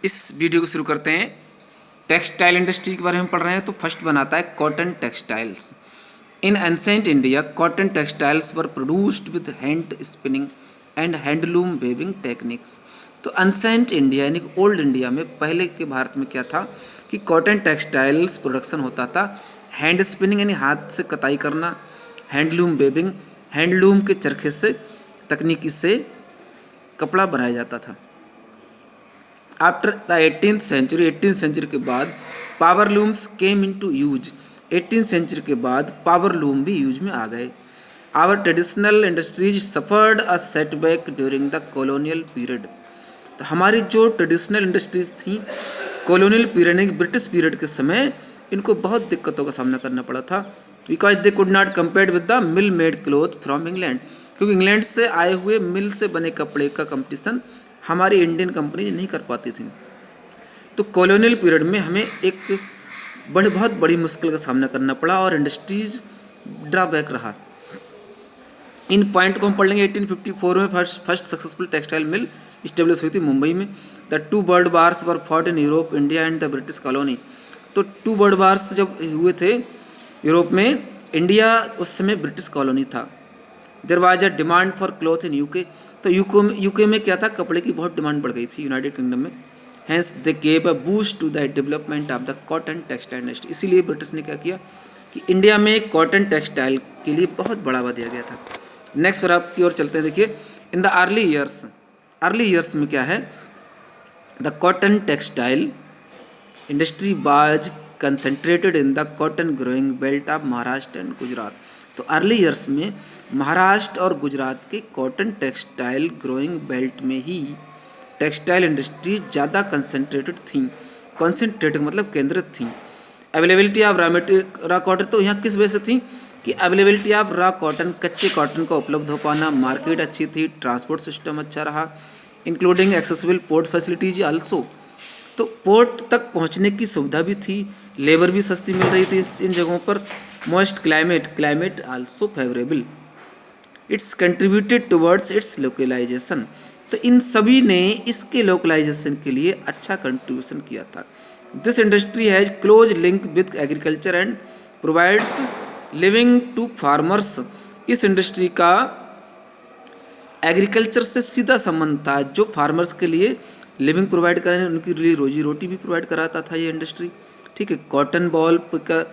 इस वीडियो को शुरू करते हैं। टेक्सटाइल इंडस्ट्री के बारे में पढ़ रहे हैं तो फर्स्ट बनाता है cotton textiles. In ancient India cotton textiles were produced with hand spinning and handloom weaving techniques. तो एंसेंट इंडिया यानी कि ओल्ड इंडिया में, पहले के भारत में क्या था कि कॉटन टेक्सटाइल्स प्रोडक्शन होता था हैंड स्पिनिंग यानी हाथ से कताई करना, हैंडलूम वेविंग हैंडलूम के चरखे से तकनीकी से कपड़ा बनाया जाता था। आफ्टर द 18th सेंचुरी के बाद power looms came into use. 18th century के बाद पावर लूम भी यूज में आ गए। Our traditional industries suffered a setback during the colonial period. तो हमारी जो ट्रेडिशनल इंडस्ट्रीज थी कॉलोनियल पीरियड यानी ब्रिटिश पीरियड के समय, इनको बहुत दिक्कतों का सामना करना पड़ा था। Because they could not compare with the mill made cloth from England, क्योंकि इंग्लैंड से आए हुए मिल से बने कपड़े का कंपटीशन हमारी इंडियन कंपनी नहीं कर पाती थी। तो कॉलोनियल पीरियड में हमें एक बहुत बड़ी मुश्किल का सामना करना पड़ा और इंडस्ट्रीज ड्रॉबैक रहा। इन पॉइंट को हम पढ़ लेंगे। 1854 में first successful textile mill establish हुई थी मुंबई में। The two world wars were fought in Europe, India and the British colony. तो टू वर्ल्ड वार्स जब हुए थे यूरोप में, इंडिया उस समय ब्रिटिश कॉलोनी था। There was a demand for cloth in UK. तो यूके में क्या था, कपड़े की बहुत डिमांड बढ़ गई थी यूनाइटेड किंगडम में। Hence they gave a boost to the development of the cotton textile industry. इसीलिए ब्रिटिश ने क्या किया कि इंडिया में कॉटन टेक्सटाइल के लिए बहुत बढ़ावा दिया गया था। नेक्स्ट फिर आप की ओर चलते हैं। देखिए, इन द अर्ली ईयर्स में क्या है, the cotton textile industry was concentrated in the cotton growing belt of Maharashtra and Gujarat. तो अर्ली ईयर्स में महाराष्ट्र और गुजरात के कॉटन टेक्सटाइल ग्रोइंग बेल्ट में ही टेक्सटाइल इंडस्ट्री ज़्यादा कंसंट्रेटेड थी। कंसंट्रेटेड मतलब केंद्रित थी। अवेलेबिलिटी ऑफ रॉ कॉटन, तो यहाँ किस वजह से थी कि अवेलेबिलिटी ऑफ रॉ कॉटन, कच्चे कॉटन का उपलब्ध हो पाना, मार्केट अच्छी थी, ट्रांसपोर्ट सिस्टम अच्छा रहा, including accessible port facilities also. तो पोर्ट तक पहुंचने की सुविधा भी थी, लेबर भी सस्ती मिल रही थी इन जगहों पर। Most climate also favourable, it's contributed towards its localisation. तो इन सभी ने इसके लोकलाइजेशन के लिए अच्छा कंट्रीब्यूशन किया था। This industry has close link with agriculture and provides living to farmers. इस इंडस्ट्री का एग्रीकल्चर से सीधा संबंध था, जो फार्मर्स के लिए लिविंग प्रोवाइड करें, उनके लिए रोजी रोटी भी प्रोवाइड कराता था ये इंडस्ट्री। ठीक है, कॉटन बॉल का